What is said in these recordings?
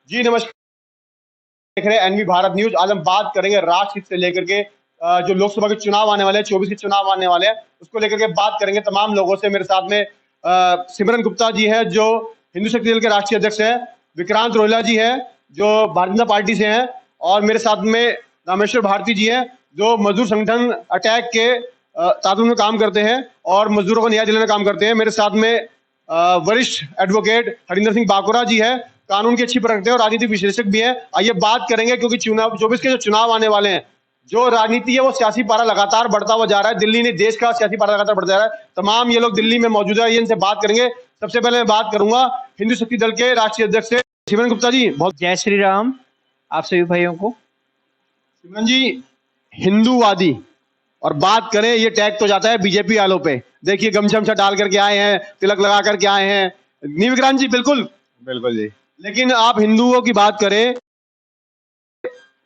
जी नमस्कार, देख रहे हैं एनवी भारत न्यूज। आज हम बात करेंगे राष्ट्र हित से लेकर के जो लोकसभा के चुनाव आने वाले हैं, 24 के चुनाव आने वाले हैं, उसको लेकर के बात करेंगे तमाम लोगों से। मेरे साथ में सिमरन गुप्ता जी है जो हिंदू शक्ति दल के राष्ट्रीय अध्यक्ष है, विक्रांत रोहिला जी है जो भारतीय जनता पार्टी से हैं, और मेरे साथ में रामेश्वर भारती जी है जो मजदूर संगठन अटैक के तादाद में काम करते हैं और मजदूरों को न्याय दिलाने में काम करते हैं। मेरे साथ में वरिष्ठ एडवोकेट हरिंदर सिंह बाकुरा जी है, कानून की अच्छी परखते हैं और राजनीतिक विश्लेषक भी हैं। आइए बात करेंगे, क्योंकि चुनाव 24 के जो चुनाव आने वाले हैं, जो राजनीति है वो सियासी पारा लगातार बढ़ता हुआ जा रहा है। दिल्ली ने देश का सियासी पारा लगातार बढ़ता जा रहा है। तमाम ये लोग दिल्ली में मौजूद है, ये इनसे बात करेंगे। सबसे पहले मैं बात करूंगा हिंदू शक्ति दल के राष्ट्रीय अध्यक्ष से सिमरन गुप्ता जी। बहुत जय श्री राम आप सभी भाइयों को। सिमरन जी, हिंदूवादी और बात करें, ये टैग तो जाता है बीजेपी वालों पे। देखिए गमछा डाल करके आए हैं, तिलक लगा करके आए हैं, नहीं विक्रांत जी? बिल्कुल बिल्कुल जी। लेकिन आप हिंदुओं की बात करें,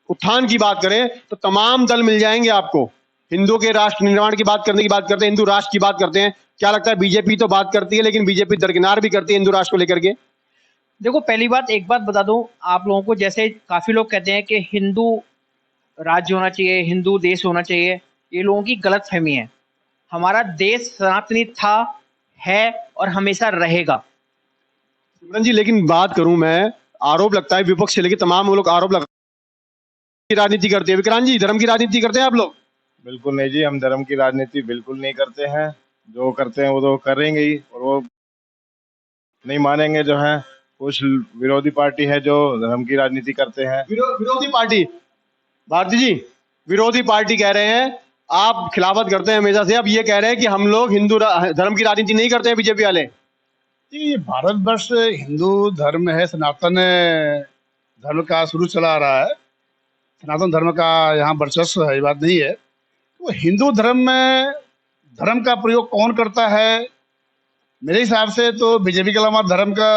उत्थान की बात करें, तो तमाम दल मिल जाएंगे आपको। हिंदुओं के राष्ट्र निर्माण की बात करने की बात करते हैं, हिंदू राष्ट्र की बात करते हैं। क्या लगता है, बीजेपी तो बात करती है लेकिन बीजेपी दरकिनार भी करती है हिंदू राष्ट्र को लेकर के? देखो, पहली बात एक बात बता दूं आप लोगों को, जैसे काफी लोग कहते हैं कि हिंदू राज्य होना चाहिए, हिंदू देश होना चाहिए, ये लोगों की गलत फहमी है। हमारा देश सनातनी था, है और हमेशा रहेगा। सिमरन जी, लेकिन बात करूं मैं, आरोप लगता है विपक्ष से लेकर तमाम वो लोग आरोप लगा की राजनीति करते हैं। विक्रांत जी, धर्म की राजनीति करते हैं आप लोग? बिल्कुल नहीं जी, हम धर्म की राजनीति बिल्कुल नहीं करते हैं। जो करते हैं वो तो करेंगे ही, और वो नहीं मानेंगे। जो है कुछ विरोधी पार्टी है जो धर्म की राजनीति करते हैं। विरोधी पार्टी, भारती जी, विरोधी पार्टी कह रहे हैं, आप खिलाफत करते हैं हमेशा से, अब ये कह रहे हैं कि हम लोग हिंदू धर्म की राजनीति नहीं करते हैं बीजेपी वाले। ये भारतवर्ष हिंदू धर्म है, सनातन धर्म का शुरू चला आ रहा है। सनातन धर्म का यहाँ वर्चस्व है, ये बात नहीं है। तो हिंदू धर्म में धर्म का प्रयोग कौन करता है? मेरे हिसाब से तो बीजेपी के अलावा धर्म का।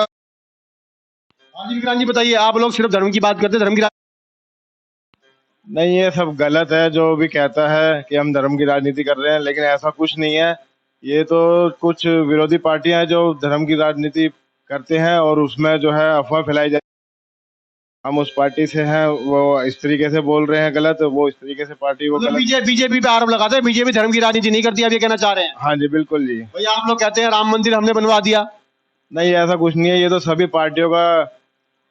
हाँ जी विक्रांत जी, बताइए। आप लोग सिर्फ धर्म की बात करते हैं, धर्म की नहीं, ये सब गलत है। जो भी कहता है कि हम धर्म की राजनीति कर रहे हैं, लेकिन ऐसा कुछ नहीं है। ये तो कुछ विरोधी पार्टियां हैं जो धर्म की राजनीति करते हैं और उसमें जो है अफवाह फैलाई जाती है। हम उस पार्टी से हैं, वो इस तरीके से बोल रहे हैं गलत, वो इस तरीके से पार्टी वो गलत। बीजेपी पे आरोप लगाते हैं, बीजेपी धर्म की राजनीति नहीं करती, आप ये कहना चाह रहे हैं? हाँ जी, बिल्कुल जी। भैया, आप लोग कहते हैं राम मंदिर हमने बनवा दिया। नहीं, ऐसा कुछ नहीं है। ये तो सभी पार्टियों का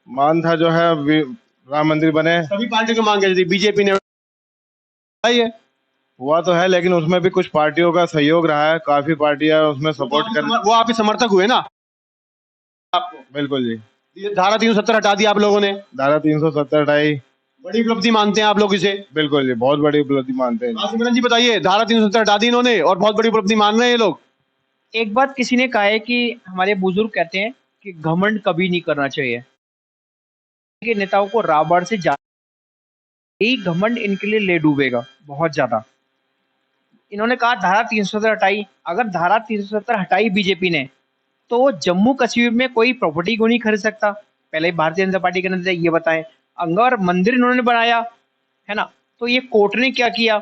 मान था जो है राम मंदिर बने। सभी पार्टियों की मांग थी, बीजेपी ने ये हुआ तो है, लेकिन उसमें भी कुछ पार्टियों का सहयोग रहा है। काफी पार्टियां उसमें सपोर्ट कर, वो आपके समर्थक हुए ना आपको? बिल्कुल जी। धारा 370 हटा दी आप लोगों ने, धारा 370 हटाई। बड़ी उपलब्धि मानते हैं आप लोग इसे? बिल्कुल जी, बहुत बड़ी उपलब्धि मानते हैं। सिमरन जी बताइए, धारा 370 हटा दी इन्होंने और बहुत बड़ी उपलब्धि मान रहे हैं ये लोग। एक बात किसी ने कहा है कि हमारे बुजुर्ग कहते हैं कि घमंड कभी नहीं करना चाहिए। कि नेताओं को रावण से ज्यादा ही घमंड इनके लिए ले डूबेगा बहुत ज्यादा। इन्होंने कहा धारा 370 हटाई। अगर धारा 370 हटाई बीजेपी ने, तो जम्मू कश्मीर में कोई प्रॉपर्टी क्यों नहीं खरीद सकता? पहले भारतीय जनता पार्टी के नेता ये बताएं। अगर मंदिर इन्होंने बनाया है ना, तो ये कोर्ट ने क्या किया?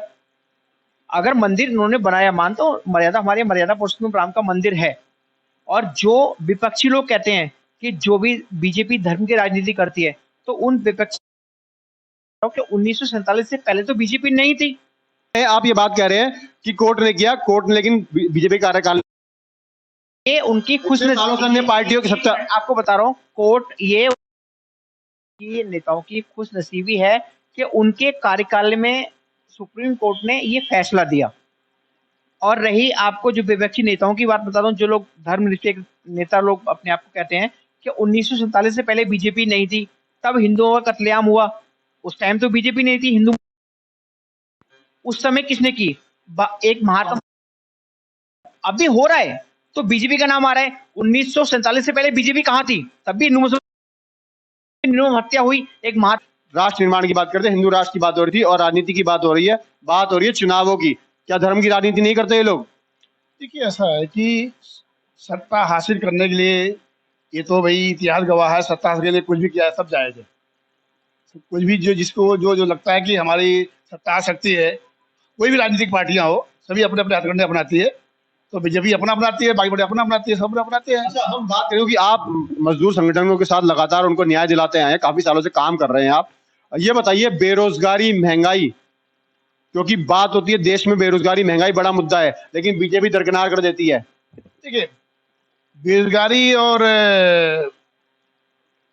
अगर मंदिर इन्होंने बनाया, मान तो मर्यादा, हमारे मर्यादा पुरुषोत्तम राम का मंदिर है, और जो विपक्षी लोग कहते हैं कि जो भी बीजेपी धर्म की राजनीति करती है, तो उन विपक्षी 1947 से पहले तो बीजेपी नहीं थी। आप ये बात कह रहे हैं कि कोर्ट ने किया, कोर्ट ने, लेकिन बीजेपी कार्यकाल ये उनकी खुशनसीबी पार्टियों की सत्ता। आपको बता रहा हूँ, कोर्ट ये नेताओं की खुशनसीबी है कि उनके कार्यकाल में सुप्रीम कोर्ट ने ये फैसला दिया। और रही आपको जो विपक्षी नेताओं की बात बता दूं, जो लोग धर्मनिरपेक्ष नेता लोग अपने आप को कहते हैं कि 1947 से पहले बीजेपी नहीं थी, तब हिंदुओं का कत्लेआम हुआ। उस टाइम तो बीजेपी नहीं थी, हिंदू उस समय किसने की? एक महात्मा। अभी हो रहा है तो बीजेपी का नाम आ रहा है। 1947 से पहले बीजेपी कहाँ थी? तब भी हिंदू हत्या हुई। एक राष्ट्र निर्माण की बात करते हैं, हिंदू राष्ट्र की बात हो रही थी और राजनीति की बात हो रही है, बात हो रही है चुनावों की। क्या धर्म की राजनीति नहीं करते ये लोग? देखिए, ऐसा है कि सत्ता हासिल करने के लिए, ये तो भाई इतिहास गवाह है, सत्ता हासिल के लिए कुछ भी किया है, सब जायज है। कुछ भी जो जिसको जो जो लगता है कि हमारी सत्ता आ सकती है, कोई भी राजनीतिक पार्टियां हो, सभी अपने अपने हथकंडे अपनाती है। तो बीजेपी अपना बनाती है, बाकी बड़े अपना बनाती है, सब अपना बनाते हैं। अच्छा, हम बात करें कि आप मजदूर संगठनों के साथ लगातार उनको न्याय दिलाते आए हैं, काफी सालों से काम कर रहे हैं आप। ये बताइए, बेरोजगारी, महंगाई, क्योंकि बात होती है देश में बेरोजगारी महंगाई बड़ा मुद्दा है, लेकिन बीजेपी दरकिनार कर देती है। देखिए, बेरोजगारी और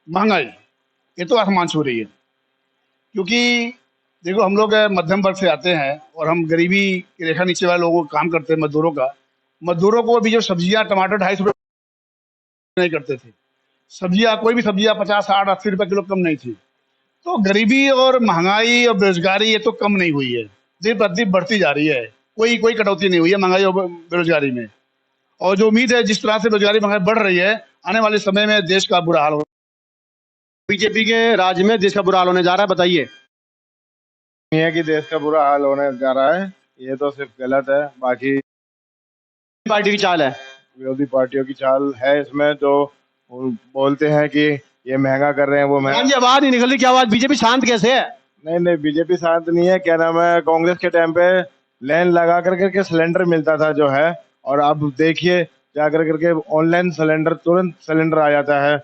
महंगाई ये तो आसमान छू रही है, क्योंकि देखो हम लोग मध्यम वर्ग से आते हैं और हम गरीबी की रेखा नीचे वाले लोगों का काम करते हैं, मजदूरों को अभी जो सब्जियां टमाटर 250 रुपये नहीं करते थे, सब्जियां कोई भी सब्जियां 50, 60, 80 रुपए किलो कम नहीं थी। तो गरीबी और महंगाई और बेरोजगारी ये तो कम नहीं हुई है, दिन प्रतिदिन बढ़ती जा रही है, कोई कटौती नहीं हुई है महंगाई और बेरोजगारी में। और जो उम्मीद है जिस तरह से बेरोजगारी महंगाई बढ़ रही है, आने वाले समय में देश का बुरा हाल होगा। बीजेपी के राज में देश का बुरा हाल होने जा रहा है, बताइए। नहीं है कि देश का बुरा हाल होने जा रहा है, ये तो सिर्फ गलत है। बाकी पार्टी की चाल है। विरोधी पार्टियों की चाल है इसमें, जो वो बोलते हैं कि ये महंगा कर रहे हैं, वो महंगा। जी, आवाज नहीं निकल रही, क्या आवाज? बीजेपी शांत कैसे है? नहीं, बीजेपी शांत नहीं है। क्या नाम है, कांग्रेस के टाइम पे लाइन लगा करके सिलेंडर मिलता था जो है, और अब देखिए जा करके ऑनलाइन सिलेंडर, तुरंत सिलेंडर आ जाता है,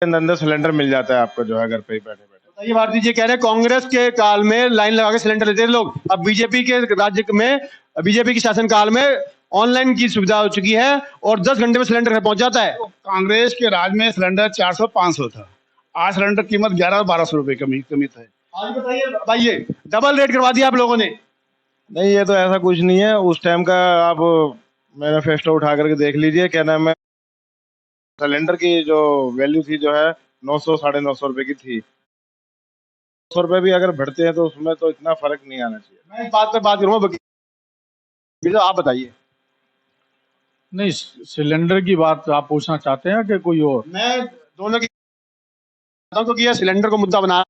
अंदर सिलेंडर मिल जाता है आपको जो है घर पे ही बैठे बैठे। बताइए भारती जी, कह रहे हैं कांग्रेस के काल में लाइन लगा के सिलेंडर लेते थे लोग, अब बीजेपी के राज्य में, बीजेपी के शासन काल में ऑनलाइन की सुविधा हो चुकी है और 10 घंटे में सिलेंडर घर पहुंच जाता है। तो कांग्रेस के राज में सिलेंडर 400-500 था, आज सिलेंडर कीमत 1100-1200 रुपए कमी है। आज बताइए, डबल रेट करवा दिया आप लोगों ने। नहीं, ये तो ऐसा कुछ नहीं है। उस टाइम का आप मैनिफेस्टो उठा करके देख लीजिए। क्या नाम है, सिलेंडर की जो वैल्यू थी जो है 900, 950 रुपए की थी। 100 रुपए भी अगर बढ़ते हैं तो उसमें तो इतना फर्क नहीं आना चाहिए। मैं इस बात पे बात करूंगा, आप बताइए। नहीं, सिलेंडर की बात आप पूछना चाहते हैं कि कोई और? मैं दोनों की क्योंकि ये सिलेंडर को मुद्दा बना।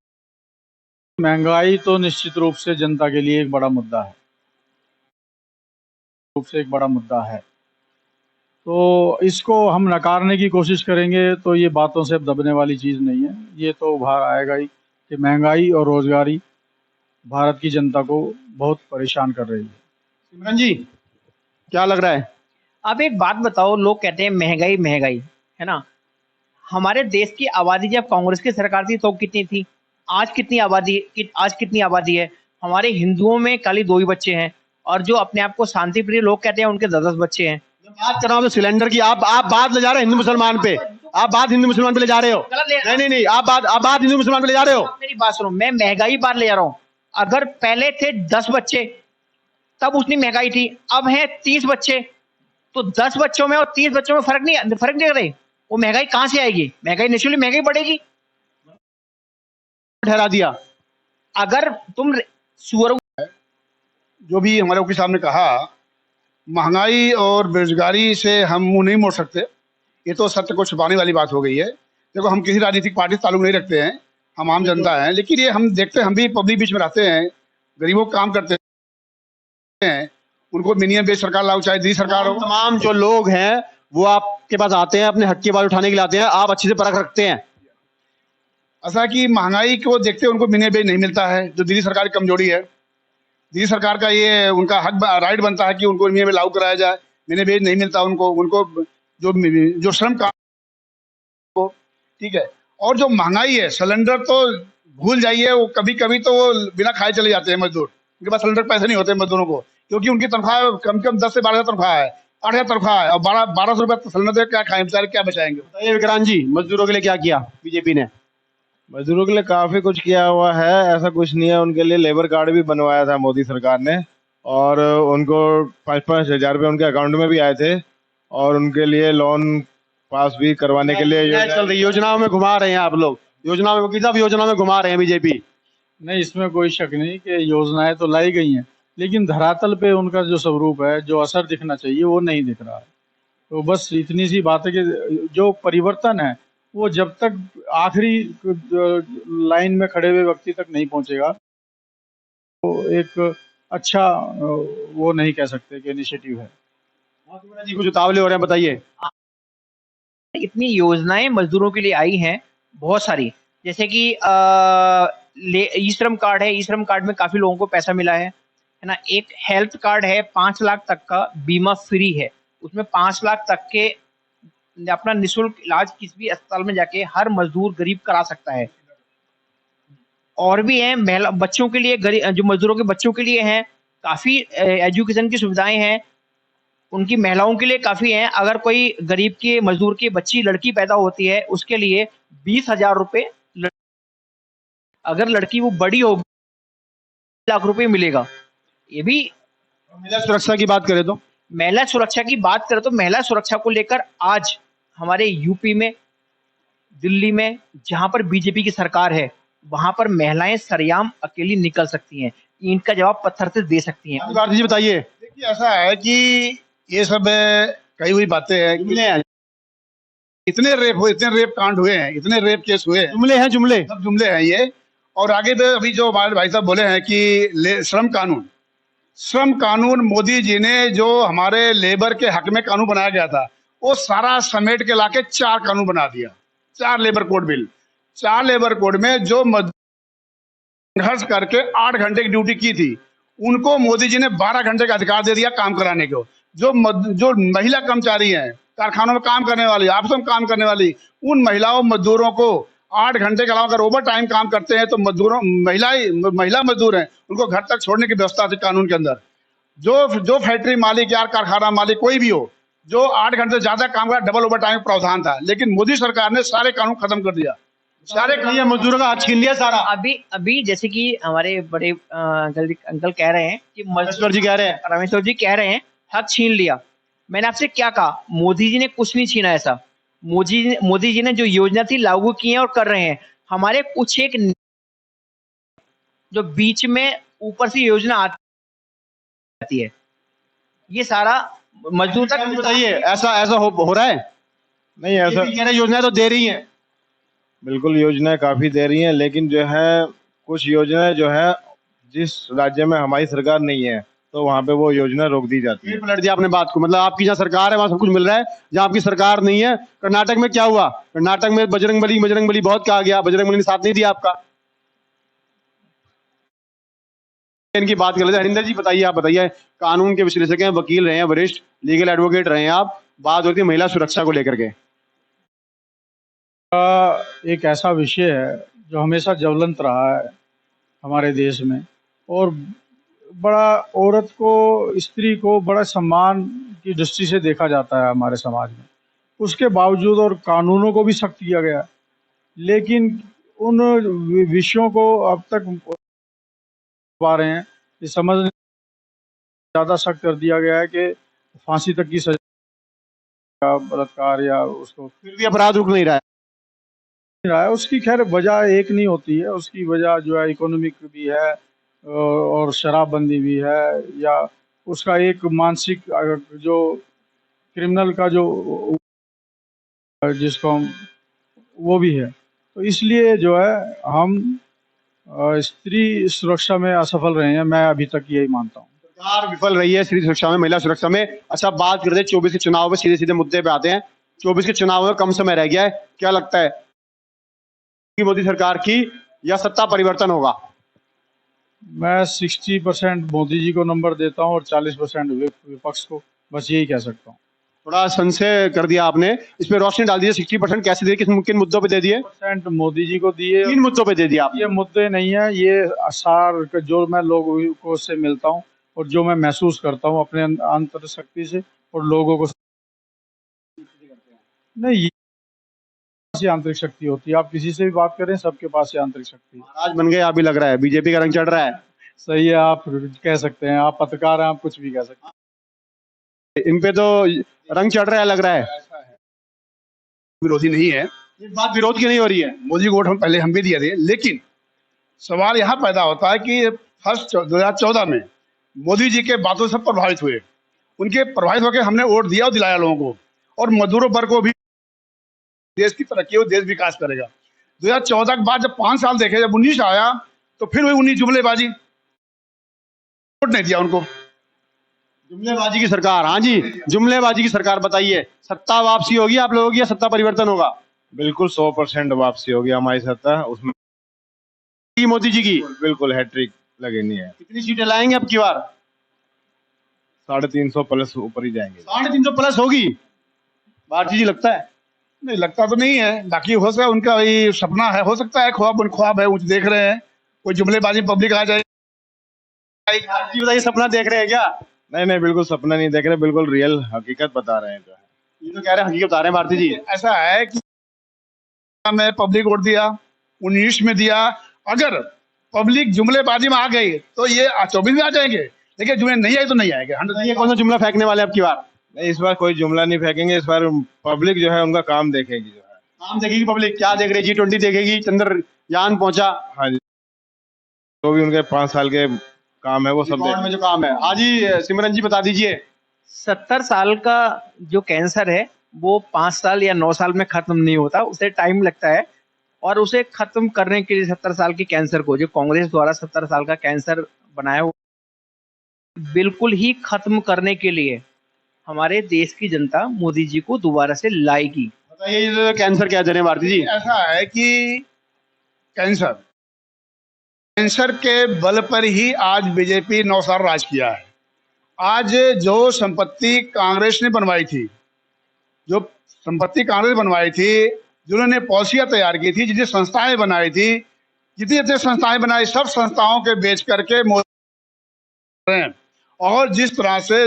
महंगाई तो निश्चित रूप से जनता के लिए एक बड़ा मुद्दा है, तो इसको हम नकारने की कोशिश करेंगे तो ये बातों से दबने वाली चीज़ नहीं है। ये तो उभार आएगा ही कि महंगाई और रोजगारी भारत की जनता को बहुत परेशान कर रही है। सिमरन जी, क्या लग रहा है? अब एक बात बताओ, लोग कहते हैं महंगाई महंगाई, है ना? हमारे देश की आबादी जब कांग्रेस की सरकार थी तो कितनी थी? आज कितनी आबादी है? हमारे हिंदुओं में खाली 2 ही बच्चे हैं, और जो अपने आप को शांति प्रिय लोग कहते हैं उनके 10-10 बच्चे हैं। बात कर रहा हूँ तो सिलेंडर की, आप बात ले जा रहे हैं हिंदू मुसलमान पे, आप बात हिंदू मुसलमान पे ले जा रहे हो। नहीं, आप बात हिंदू मुसलमान पे ले जा रहे हो। मेरी बात सुनो, मैं महंगाई बात ले जा रहा हूँ। अगर पहले थे 10 बच्चे तब उतनी महंगाई थी, अब है 30 बच्चे, तो 10 बच्चों में और 30 बच्चों में फर्क नहीं कर रहे, वो महंगाई कहाँ से आएगी? महंगाई नेचुरली महंगाई बढ़ेगी। ठहरा दिया। अगर तुम सुअर, जो भी हमारे वकील साहब ने कहा, महंगाई और बेरोजगारी से हम मुंह नहीं मोड़ सकते, ये तो सत्य को छुपाने वाली बात हो गई है। देखो, हम किसी राजनीतिक पार्टी से ताल्लुक नहीं रखते हैं, हम आम जनता हैं, लेकिन ये हम देखते हैं, हम भी पब्लिक बीच में रहते हैं, गरीबों को काम करते हैं, उनको मिनिमम वेज सरकार लागू, चाहे दी सरकार हो। तमाम जो लोग हैं वो आपके पास आते हैं, अपने हक की आवाज उठाने के लिए आते हैं, आप अच्छे से परख रखते हैं। ऐसा कि महंगाई को देखते उनको मिनिमम वेज नहीं मिलता है, जो दिल्ली सरकार की कमजोरी है। दिल्ली सरकार का ये उनका हक राइट बनता है कि उनको मिनिमम वेज लागू कराया जाए, मिनिमम वेज नहीं मिलता उनको जो श्रम काम को, ठीक है। और जो महंगाई है, सिलेंडर तो भूल जाइए, वो कभी कभी तो वो बिना खाए चले जाते हैं मजदूर, उनके पास सिलेंडर पैसे नहीं होते मजदूरों को, क्योंकि उनकी तनख्वाह कम 10 से 12 तनख्वाह है, 8,000 तनख्वाह है, और 1200 रुपये सिलेंडर क्या खाएं बेचारे, क्या बचाएंगे? बताइए विक्रांत जी, मजदूरों के लिए क्या किया बीजेपी ने? मजदूरों के लिए काफी कुछ किया हुआ है, ऐसा कुछ नहीं है। उनके लिए लेबर कार्ड भी बनवाया था मोदी सरकार ने, और उनको 5-5 हजार रुपये उनके अकाउंट में भी आए थे, और उनके लिए लोन पास भी करवाने के लिए चल रही योजनाओं में घुमा रहे हैं आप लोग, योजनाओं में घुमा रहे हैं बीजेपी। नहीं, इसमें कोई शक नहीं कि योजनाएं तो लाई गई हैं, लेकिन धरातल पे उनका जो स्वरूप है, जो असर दिखना चाहिए, वो नहीं दिख रहा है। तो बस इतनी सी बात है कि जो परिवर्तन है वो जब तक आखिरी लाइन में खड़े हुए व्यक्ति तक नहीं पहुंचेगा, तो एक अच्छा वो नहीं कह सकते कि इनिशिएटिव है। जी, कुछ उतावले हो रहे हैं, बताइए। इतनी योजनाएं मजदूरों के लिए आई हैं बहुत सारी, जैसे कि ई श्रम कार्ड है, ई श्रम कार्ड में काफी लोगों को पैसा मिला है। है ना, एक हेल्थ कार्ड है 5 लाख तक का, बीमा फ्री है, उसमें 5 लाख तक के अपना निःशुल्क इलाज किसी भी अस्पताल में जाके हर मजदूर गरीब करा सकता है। और भी हैं महिला बच्चों के लिए, गरीब जो मजदूरों के बच्चों के लिए हैं, काफी एजुकेशन की सुविधाएं हैं, उनकी महिलाओं के लिए काफी हैं। अगर कोई गरीब के मजदूर की बच्ची लड़की पैदा होती है उसके लिए 20,000 रुपए, अगर लड़की वो बड़ी होगी 1 लाख रुपए मिलेगा। ये भी महिला सुरक्षा की बात करें तो महिला सुरक्षा की बात करें तो महिला सुरक्षा को लेकर आज हमारे यूपी में, दिल्ली में, जहां पर बीजेपी की सरकार है, वहां पर महिलाएं सरेआम अकेली निकल सकती हैं, ईंट का जवाब पत्थर से दे सकती हैं। भारती जी बताइए। देखिए ऐसा है कि ये सब कही हुई बातें हैं कि जुमले हैं, इतने रेप कांड हुए हैं, इतने रेप केस हुए हैं, जुमले हैं, जुमले। सब जुमले हैं ये। और आगे भी अभी जो हमारे भाई साहब बोले हैं कि श्रम कानून मोदी जी ने जो हमारे लेबर के हक में कानून बनाया गया था, वो सारा समेट के लाके 4 कानून बना दिया, 4 labour code bill. 4 labour code में जो संघर्ष करके 8 घंटे की ड्यूटी की थी, उनको मोदी जी ने 12 घंटे का अधिकार दे दिया काम कराने को। जो महिला कर्मचारी हैं, कारखानों में काम करने वाली, ऑफिसों में काम करने वाली, उन महिलाओं मजदूरों को 8 घंटे के अलावा अगर ओवर टाइम काम करते हैं तो महिला मजदूर हैं, उनको घर तक छोड़ने की व्यवस्था थी कानून के अंदर। जो फैक्ट्री मालिक या कारखाना मालिक कोई भी हो, जो 8 घंटे से ज्यादा काम करा, डबल ओवर टाइम प्रावधान था। लेकिन मोदी सरकार ने सारे कानून खत्म कर दिया, सारे कानून मजदूरों का हाथ छीन लिया सारा। अभी जैसे कि हमारे बड़े अंकल कह रहे हैं कि रामेश्वर जी कह रहे हैं हक छीन लिया। मैंने आपसे क्या कहा? मोदी जी ने कुछ नहीं छीना ऐसा। मोदी जी ने जो योजना थी लागू की है और कर रहे हैं। हमारे कुछ एक जो बीच में ऊपर से योजना आती है, ये सारा मजदूर तक। बताइए, ऐसा हो रहा है? नहीं ऐसा कह रहे योजनाएं तो दे रही हैं। बिल्कुल योजनाएं काफी दे रही हैं, लेकिन जो है कुछ योजनाएं जो है जिस राज्य में हमारी सरकार नहीं है तो वहाँ पे वो योजना रोक दी जाती है। फिर पलट दिया आपने बात को, मतलब आपकी जहाँ सरकार है वहाँ सब कुछ मिल रहा है, जहाँ आपकी सरकार नहीं है। कर्नाटक में क्या हुआ? कर्नाटक में बजरंगबली बहुत कहा गया, बजरंगबली ने साथ नहीं दिया आपका। इनकी बात कर लेते हैं। हरिंदर जी बताइए, आप बताइए, कानून के विश्लेषक हैं, वकील रहे हैं, वरिष्ठ लीगल एडवोकेट रहे हैं आप, बात होती है महिला सुरक्षा को लेकर के। एक ऐसा विषय है जो हमेशा ज्वलंत रहा है हमारे देश में, और बड़ा औरत को, स्त्री को बड़ा सम्मान की दृष्टि से देखा जाता है हमारे समाज में। उसके बावजूद और कानूनों को भी सख्त किया गया, लेकिन उन विषयों को अब तक पा रहे हैं ये समझ ज़्यादा सख्त कर दिया गया है कि फांसी तक की सजा, बलात्कार या उसको फिर भी अपराध रुक नहीं रहा है। उसकी खैर वजह एक नहीं होती है, उसकी वजह जो है इकोनॉमिक भी है और शराबबंदी भी है, या उसका एक मानसिक जो क्रिमिनल का जो जिसको हम वो भी है। तो इसलिए जो है हम स्त्री सुरक्षा में असफल रहे हैं, मैं अभी तक यही मानता हूँ। सरकार विफल रही है स्त्री सुरक्षा में, महिला सुरक्षा में। अच्छा, बात करते हैं 24 के चुनाव में, सीधे मुद्दे पे आते हैं। 24 के चुनाव में कम समय रह गया है, क्या लगता है कि मोदी सरकार की या सत्ता परिवर्तन होगा? मैं 60% मोदी जी को नंबर देता हूँ और 40% विपक्ष को, बस यही कह सकता हूँ। थोड़ा संशय कर दिया आपने, इस पे रोशनी डाल दीजिए। 60% कैसे दिए, किन मुद्दों पे दे दिए? % मोदी जी को दिए। 3 मुद्दों पे दे दिया आप। ये मुद्दे नहीं है, ये आसार जो मैं लोगों को से मिलता हूँ और जो मैं महसूस करता हूँ अपने अंतर शक्ति से और लोगों को नहीं, ये आंतरिक शक्ति होती है। आप किसी से भी बात करें, सबके पास ये आंतरिक शक्ति है। आज बन गए आप भी, लग रहा है बीजेपी का रंग चढ़ रहा है। सही है, आप कह सकते हैं, आप पत्रकार हैं, आप कुछ भी कह सकते हैं। इन पे तो रंग चढ़ रहा है, लग रहा है। विरोधी नहीं है, इस बात विरोध की नहीं हो रही है। मोदी को वोट हम भी दिए थे, लेकिन सवाल यहाँ पैदा होता है कि फर्स्ट 2014 में मोदी जी के बातों से प्रभावित हुए, उनके प्रभावित होकर हमने वोट दिया और दिलाया लोगों को, और मजदूरों वर्ग को भी देश की तरक्की हो, देश विकास करेगा। 2014 के बाद जब 5 साल देखे, जब 19 आया तो फिर वही 19 जुमलेबाजी, वोट नहीं दिया उनको। जुमलेबाजी की सरकार, हाँ जी, जुमलेबाजी की सरकार। बताइए, सत्ता वापसी होगी आप लोगों की या सत्ता परिवर्तन होगा? बिल्कुल 100% वापसी होगी हमारी सत्ता, उसमें मोदी जी की बिल्कुल हैट्रिक। लगे नहीं है। कितनी सीटें लाएंगे अब की बार? 350 प्लस ऊपर ही जाएंगे। 350 प्लस होगी भारती जी, लगता है? नहीं लगता तो नहीं है, बाकी हो सकता है उनका वही सपना है, हो सकता है ख्वाब है, वो देख रहे हैं, कोई जुमलेबाजी पब्लिक आ जाए। भारती जी बताइए, सपना देख रहे हैं क्या? नहीं नहीं, बिल्कुल सपना नहीं देख रहे, बिल्कुल रियल हकीकत बता रहे हैं जो है। ये तो कह रहे हैं हकीकत बता रहे हैं भारती जी। ऐसा है कि मैं पब्लिक वोट दिया, 19 में दिया, अगर पब्लिक जुमलेबाजी में आ गई तो ये 24 में आ जाएंगे, लेकिन जुमले नहीं आए तो नहीं आएंगे। ये कौन सा जुमला फेंकने वाले हैं अब की बार? नहीं, इस बार कोई जुमला नहीं फेंकेंगे, इस बार पब्लिक जो है उनका काम देखेगी जो है। काम देखेगी पब्लिक, क्या देख रही है? G20 देखेगी, चंद्रयान पहुंचा, हाँ जी, जो भी उनके 5 साल के काम है वो सब रिकॉर्ड में जो काम है। हाँ जी, सिमरन जी बता दीजिए। 70 साल का जो कैंसर है वो 5 साल या 9 साल में खत्म नहीं होता, उसे टाइम लगता है। और उसे खत्म करने के लिए 70 साल के कैंसर को, जो कांग्रेस द्वारा 70 साल का कैंसर बनाया हुआ, बिल्कुल ही खत्म करने के लिए हमारे देश की जनता मोदी जी को दोबारा से लाएगी। बताइए, ये जो कैंसर क्या जरे भारती जी? ऐसा है कि कैंसर के बल पर ही आज बीजेपी 9 साल राज किया है। आज जो संपत्ति कांग्रेस ने बनवाई थी, जिन्होंने पॉलिसियां तैयार की थी, जितनी संस्थाएं बनाई थी, जितनी संस्थाएं बनाई, सब संस्थाओं के बेच करके और जिस तरह से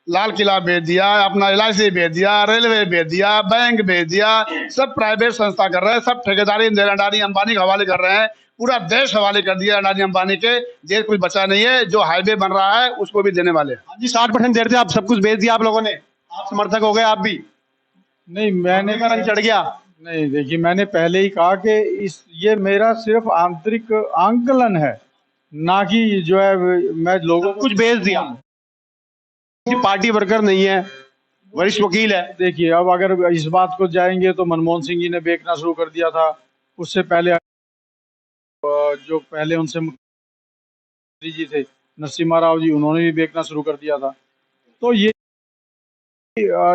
लाल किला बेच दिया, अपना LIC बेच दिया, रेलवे बेच दिया, बैंक बेच दिया, सब प्राइवेट संस्था कर रहे हैं, सब ठेकेदारी अडानी अंबानी के हवाले कर रहे हैं, पूरा देश हवाले कर दिया अडानी अंबानी के। देश कुछ बचा नहीं है, जो हाईवे बन रहा है उसको भी देने वाले हैं। हाँ जी, 60% दे रहे थे, आप सब कुछ बेच दिया आप लोगों ने, आप समर्थक हो गए आप भी, नहीं मैंने का रंग चढ़ गया। नहीं, देखिए मैंने पहले ही कहा कि ये मेरा सिर्फ आंतरिक आंकलन है, ना कि जो है मैं लोगों को कुछ बेच दिया। पार्टी वर्कर नहीं है, वरिष्ठ वकील है। देखिए अब अगर इस बात को जाएंगे तो मनमोहन सिंह जी ने बेचना शुरू कर दिया था, उससे पहले जो पहले उनसे मुख्यमंत्री जी थे नरसिम्हा राव जी, उन्होंने भी बेचना शुरू कर दिया था। तो ये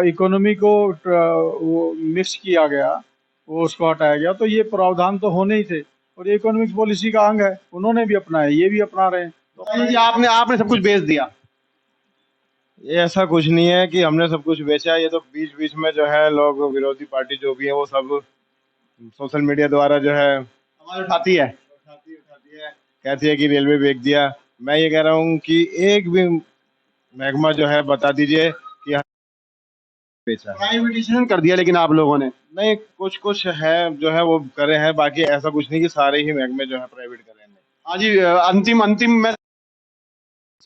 इकोनॉमी को वो मिक्स किया गया, वो उसको हटाया गया, तो ये प्रावधान तो होने ही थे और ये इकोनॉमिक पॉलिसी का अंग है, उन्होंने भी अपनाया, ये भी अपना रहे हैं। तो आपने सब कुछ बेच दिया। ये ऐसा कुछ नहीं है कि हमने सब कुछ बेचा, ये तो बीच बीच में जो है लोग, विरोधी पार्टी जो भी है वो सब सोशल मीडिया द्वारा जो है आवाज उठाती है, कहती है कि रेलवे बेच दिया। मैं ये कह रहा हूँ कि एक भी महकमा जो है बता दीजिए कि बेचा है। प्राइवेटाइजेशन कर दिया लेकिन आप लोगों ने। नहीं, कुछ कुछ है जो है वो करे हैं, बाकी ऐसा कुछ नहीं कि सारे ही महकमे जो है प्राइवेट करे हैं। हाँ जी, अंतिम में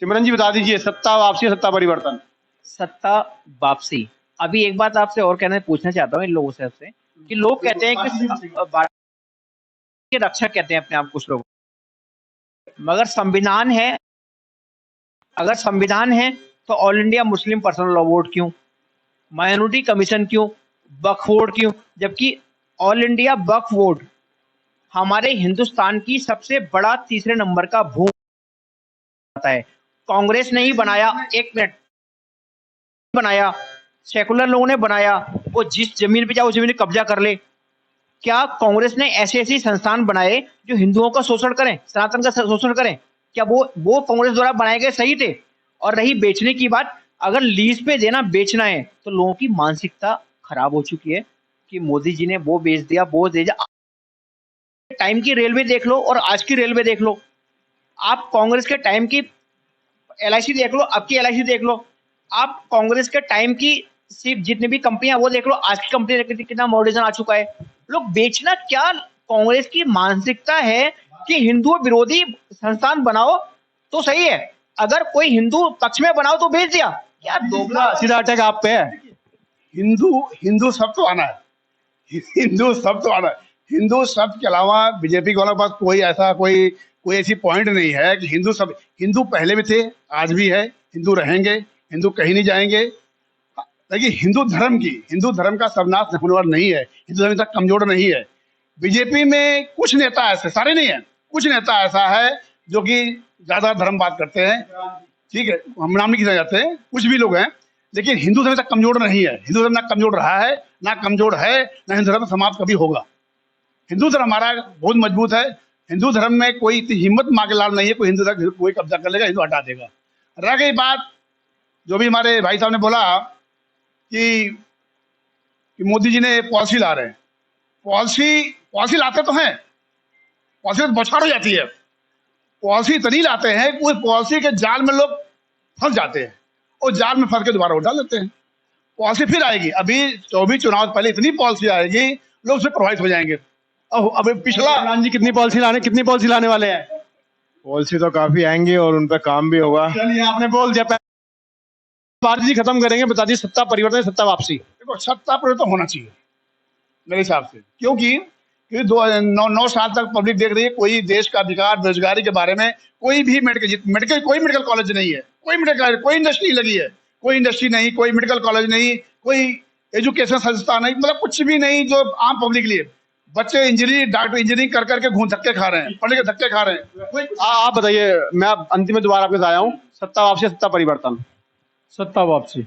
सिमरन जी बता दीजिए, सत्ता वापसी, सत्ता परिवर्तन। सत्ता वापसी। अभी एक बात आपसे और पूछना चाहता हूँ इन लोगों से आपसे, कि लोग कहते हैं कि के रक्षक कहते हैं अपने आप कुछ लोग, मगर संविधान है, अगर संविधान है तो all India Muslim personal law board क्यों, माइनॉरिटी कमीशन क्यों, वक्फ बोर्ड क्यों? जबकि ऑल इंडिया वक्फ बोर्ड हमारे हिंदुस्तान की सबसे बड़ा 3रे नंबर का भूमि आता है। कांग्रेस ने ही बनाया, एक मिनट, बनाया, सेकुलर लोगों ने बनाया, वो जिस जमीन पे जाओ उस जमीन पे कब्जा कर ले। क्या कांग्रेस ने ऐसे संस्थान बनाए जो हिंदुओं का शोषण करें, सनातन का शोषण करें? क्या वो कांग्रेस द्वारा बनाए गए सही थे? और रही बेचने की बात, अगर लीज पे देना बेचना है तो लोगों की मानसिकता खराब हो चुकी है कि मोदी जी ने वो बेच दिया, वो दे दिया। टाइम की रेलवे देख लो और आज की रेलवे देख लो, आप कांग्रेस के टाइम की LIC देख लो, अब की LIC देख लो, आप कांग्रेस के टाइम की सिर्फ जितनी भी कंपनियां वो देख लो, आज की कंपनी कितना मॉडर्नाइजेशन आ चुका है। लोग बेचना क्या, कांग्रेस की मानसिकता है कि हिंदू विरोधी संस्थान बनाओ तो सही है, अगर कोई हिंदू पक्ष में बनाओ तो बेच दिया। क्या दोगला सीधा अटैक आप पे है। हिंदू शब्द तो आना है, हिंदू शब्द तो आना है। हिंदू शब्द के अलावा बीजेपी के पास कोई ऐसी पॉइंट नहीं है कि हिंदू पहले भी थे, आज भी है, हिंदू रहेंगे, हिंदू कहीं नहीं जाएंगे। लेकिन हिंदू धर्म का सर्वनाश होने वाला नहीं है, हिंदू धर्म तक कमजोर नहीं है। बीजेपी में कुछ नेता ऐसे, सारे नहीं है, कुछ नेता ऐसा है जो कि ज्यादा धर्म बात करते हैं, ठीक है, हम नाम नहीं जाते हैं, कुछ भी लोग हैं, लेकिन हिंदू धर्म तक कमजोर नहीं है। हिंदू धर्म ना कमजोर रहा है, ना कमजोर है, ना हिंदू धर्म समाप्त कभी होगा। हिंदू धर्म हमारा बहुत मजबूत है। हिंदू धर्म में कोई इतनी हिम्मत मांगलाल नहीं है कोई हिंदू धर्म कोई कब्जा कर लेगा, हिंदू हटा देगा। रह गई बात जो भी हमारे भाई साहब ने बोला कि मोदी जी ने पॉलिसी ला रहे हैं, पॉलिसी लाते तो हैं, पॉलिसी तो बौछार हो जाती है, पॉलिसी इतनी लाते हैं कि उस पॉलिसी के जाल में लोग फंस जाते हैं और जाल में फंस के दोबारा उठा लेते हैं। पॉलिसी फिर आएगी, अभी 24 चुनाव से पहले इतनी पॉलिसी आएगी, लोग उससे प्रभावित हो जाएंगे। अब पिछला इमरान जी कितनी पॉलिसी लाने वाले हैं? पॉलिसी तो काफी आएंगी और उन पर काम भी होगा। चलिए, आपने बोल दिया। भारती जी खत्म करेंगे, बता दीजिए सत्ता परिवर्तन, सत्ता वापसी। देखो सत्ता परिवर्तन होना चाहिए मेरे हिसाब से, क्योंकि 9 साल तक पब्लिक देख रही है, कोई देश का विकास बेरोजगारी के बारे में कोई भी कोई मेडिकल कॉलेज नहीं है, कोई इंडस्ट्री लगी है, कोई इंडस्ट्री नहीं, कोई मेडिकल कॉलेज नहीं, कोई एजुकेशन संस्था नहीं, मतलब कुछ भी नहीं जो आम पब्लिक के लिए। बच्चे इंजीनियरिंग कर करके घूम धक्के खा रहे हैं, पढ़ने के धक्के खा रहे हैं। आप बताइए, मैं अब अंतिम में दोबारा आपके साथ आया हूँ, सत्ता वापसी, सत्ता परिवर्तन। सत्ता वापसी।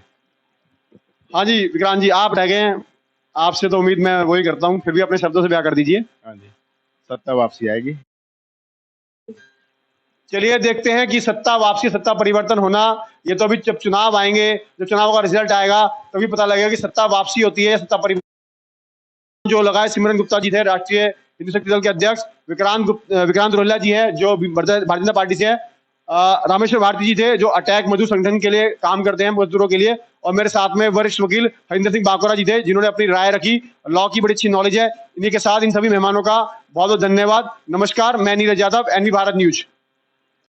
हाँ जी विक्रांत जी, आप रह गए हैं, आपसे तो उम्मीद मैं वही करता हूँ, फिर भी अपने शब्दों से बयां कर दीजिए। हाँ जी, सत्ता वापसी आएगी। चलिए देखते हैं कि सत्ता वापसी, सत्ता परिवर्तन होना, ये तो अभी जब चुनाव आएंगे, जब चुनाव का रिजल्ट आएगा तभी पता लगेगा कि सत्ता वापसी होती है, सत्ता परिवर्तन। जो लगाए सिमरन गुप्ता जी थे, राष्ट्रीय हिंदू शक्ति दल के अध्यक्ष, विक्रांत रोहिल्ला जी है जो भारतीय जनता पार्टी से है, रामेश्वर भारती जी थे जो अटैक मजदूर संगठन के लिए काम करते हैं, मजदूरों के लिए, और मेरे साथ में वरिष्ठ वकील हरिंदर सिंह बाकोरा जी थे जिन्होंने अपनी राय रखी, लॉ की बड़ी अच्छी नॉलेज है। इन्हीं के साथ इन सभी मेहमानों का बहुत बहुत धन्यवाद। नमस्कार, मैं नीरज यादव, एनवी भारत न्यूज।